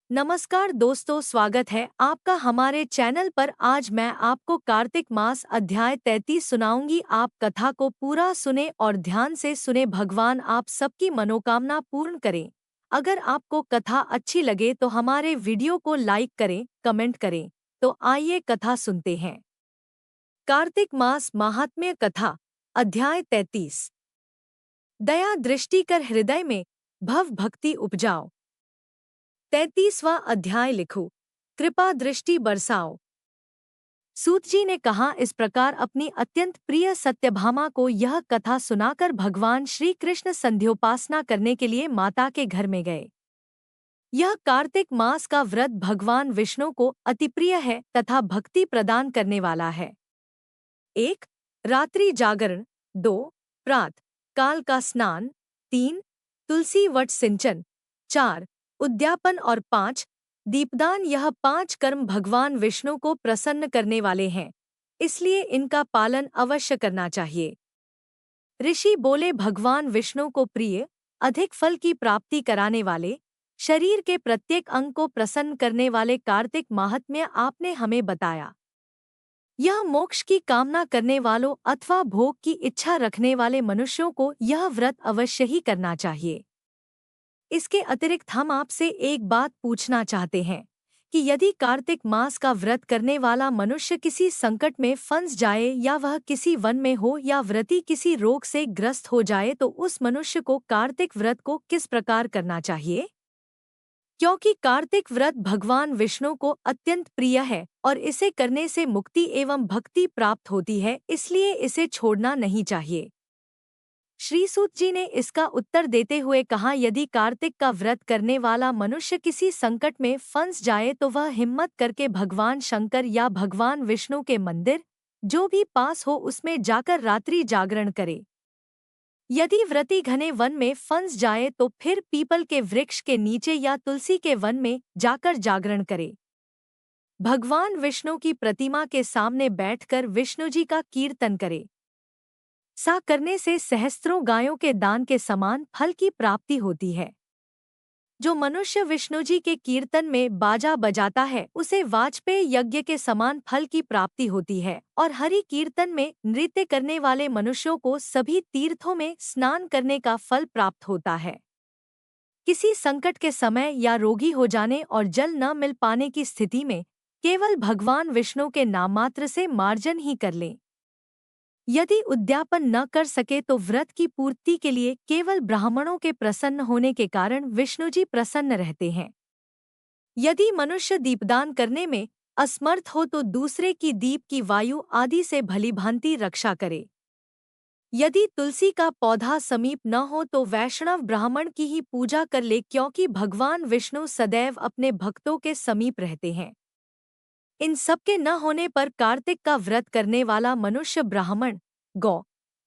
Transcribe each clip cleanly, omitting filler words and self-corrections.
नमस्कार दोस्तों, स्वागत है आपका हमारे चैनल पर। आज मैं आपको कार्तिक मास अध्याय 33 सुनाऊंगी। आप कथा को पूरा सुने और ध्यान से सुने। भगवान आप सबकी मनोकामना पूर्ण करें। अगर आपको कथा अच्छी लगे तो हमारे वीडियो को लाइक करें, कमेंट करें। तो आइए कथा सुनते हैं। कार्तिक मास महात्म्य कथा अध्याय 33। दया दृष्टि कर हृदय में भव भक्ति उपजाओ। 33वां अध्याय लिखो, कृपा दृष्टि बरसाओ। सूत जी ने कहा, इस प्रकार अपनी अत्यंत प्रिय सत्यभामा को यह कथा सुनाकर भगवान श्री कृष्ण संध्योपासना करने के लिए माता के घर में गए। यह कार्तिक मास का व्रत भगवान विष्णु को अति प्रिय है तथा भक्ति प्रदान करने वाला है। 1. रात्रि जागरण। 2. प्रात काल का स्नान। 3. तुलसी वट सिंचन। 4. उद्यापन और 5. दीपदान। यह 5 कर्म भगवान विष्णु को प्रसन्न करने वाले हैं, इसलिए इनका पालन अवश्य करना चाहिए। ऋषि बोले, भगवान विष्णु को प्रिय, अधिक फल की प्राप्ति कराने वाले, शरीर के प्रत्येक अंग को प्रसन्न करने वाले कार्तिक माहात्म्य आपने हमें बताया। यह मोक्ष की कामना करने वालों अथवा भोग की इच्छा रखने वाले मनुष्यों को यह व्रत अवश्य ही करना चाहिए। इसके अतिरिक्त हम आपसे एक बात पूछना चाहते हैं कि यदि कार्तिक मास का व्रत करने वाला मनुष्य किसी संकट में फंस जाए या वह किसी वन में हो या व्रती किसी रोग से ग्रस्त हो जाए तो उस मनुष्य को कार्तिक व्रत को किस प्रकार करना चाहिए? क्योंकि कार्तिक व्रत भगवान विष्णु को अत्यंत प्रिय है और इसे करने से मुक्ति एवं भक्ति प्राप्त होती है, इसलिए इसे छोड़ना नहीं चाहिए। श्री सूत जी ने इसका उत्तर देते हुए कहा, यदि कार्तिक का व्रत करने वाला मनुष्य किसी संकट में फंस जाए तो वह हिम्मत करके भगवान शंकर या भगवान विष्णु के मंदिर जो भी पास हो उसमें जाकर रात्रि जागरण करे। यदि व्रती घने वन में फंस जाए तो फिर पीपल के वृक्ष के नीचे या तुलसी के वन में जाकर जागरण करे। भगवान विष्णु की प्रतिमा के सामने बैठकर विष्णु जी का कीर्तन करे। सा करने से सहस्त्रों गायों के दान के समान फल की प्राप्ति होती है। जो मनुष्य विष्णु जी के कीर्तन में बाजा बजाता है उसे वाजपेय यज्ञ के समान फल की प्राप्ति होती है, और हरि कीर्तन में नृत्य करने वाले मनुष्यों को सभी तीर्थों में स्नान करने का फल प्राप्त होता है। किसी संकट के समय या रोगी हो जाने और जल न मिल पाने की स्थिति में केवल भगवान विष्णु के नाम मात्र से मार्जन ही कर लें। यदि उद्यापन न कर सके तो व्रत की पूर्ति के लिए केवल ब्राह्मणों के प्रसन्न होने के कारण विष्णु जी प्रसन्न रहते हैं। यदि मनुष्य दीपदान करने में असमर्थ हो तो दूसरे की दीप की वायु आदि से भलीभांति रक्षा करे। यदि तुलसी का पौधा समीप न हो तो वैष्णव ब्राह्मण की ही पूजा कर ले, क्योंकि भगवान विष्णु सदैव अपने भक्तों के समीप रहते हैं। इन सब के न होने पर कार्तिक का व्रत करने वाला मनुष्य ब्राह्मण, गौ,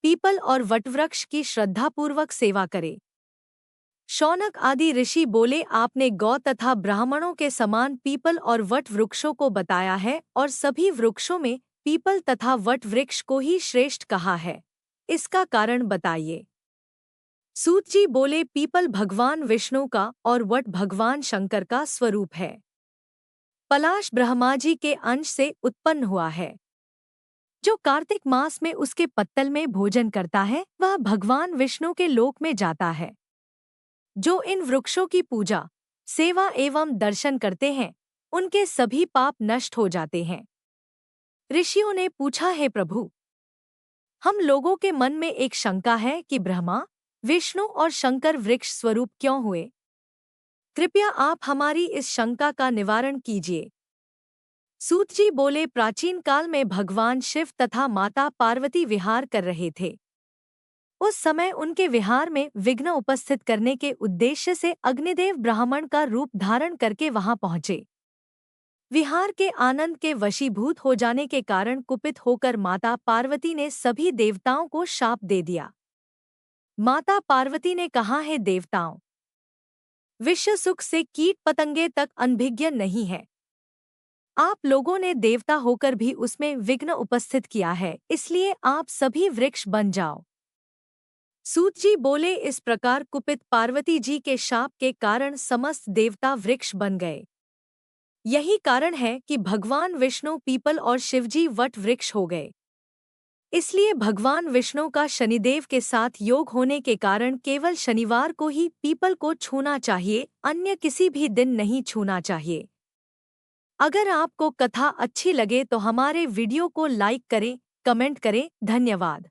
पीपल और वटवृक्ष की श्रद्धापूर्वक सेवा करे। शौनक आदि ऋषि बोले, आपने गौ तथा ब्राह्मणों के समान पीपल और वट वृक्षों को बताया है और सभी वृक्षों में पीपल तथा वट वृक्ष को ही श्रेष्ठ कहा है, इसका कारण बताइए। सूत जी बोले, पीपल भगवान विष्णु का और वट भगवान शंकर का स्वरूप है। पलाश ब्रह्मा जी के अंश से उत्पन्न हुआ है। जो कार्तिक मास में उसके पत्तल में भोजन करता है वह भगवान विष्णु के लोक में जाता है। जो इन वृक्षों की पूजा, सेवा एवं दर्शन करते हैं उनके सभी पाप नष्ट हो जाते हैं। ऋषियों ने पूछा, है प्रभु, हम लोगों के मन में एक शंका है कि ब्रह्मा, विष्णु और शंकर वृक्ष स्वरूप क्यों हुए? कृपया आप हमारी इस शंका का निवारण कीजिए। सूत जी बोले, प्राचीन काल में भगवान शिव तथा माता पार्वती विहार कर रहे थे। उस समय उनके विहार में विघ्न उपस्थित करने के उद्देश्य से अग्निदेव ब्राह्मण का रूप धारण करके वहां पहुंचे। विहार के आनंद के वशीभूत हो जाने के कारण कुपित होकर माता पार्वती ने सभी देवताओं को शाप दे दिया। माता पार्वती ने कहा, है देवताओं, विश्व सुख से कीट पतंगे तक अनभिज्ञ नहीं है। आप लोगों ने देवता होकर भी उसमें विघ्न उपस्थित किया है, इसलिए आप सभी वृक्ष बन जाओ। सूत जी बोले, इस प्रकार कुपित पार्वती जी के शाप के कारण समस्त देवता वृक्ष बन गए। यही कारण है कि भगवान विष्णु पीपल और शिवजी वट वृक्ष हो गए। इसलिए भगवान विष्णु का शनिदेव के साथ योग होने के कारण केवल शनिवार को ही पीपल को छूना चाहिए, अन्य किसी भी दिन नहीं छूना चाहिए। अगर आपको कथा अच्छी लगे तो हमारे वीडियो को लाइक करें, कमेंट करें। धन्यवाद।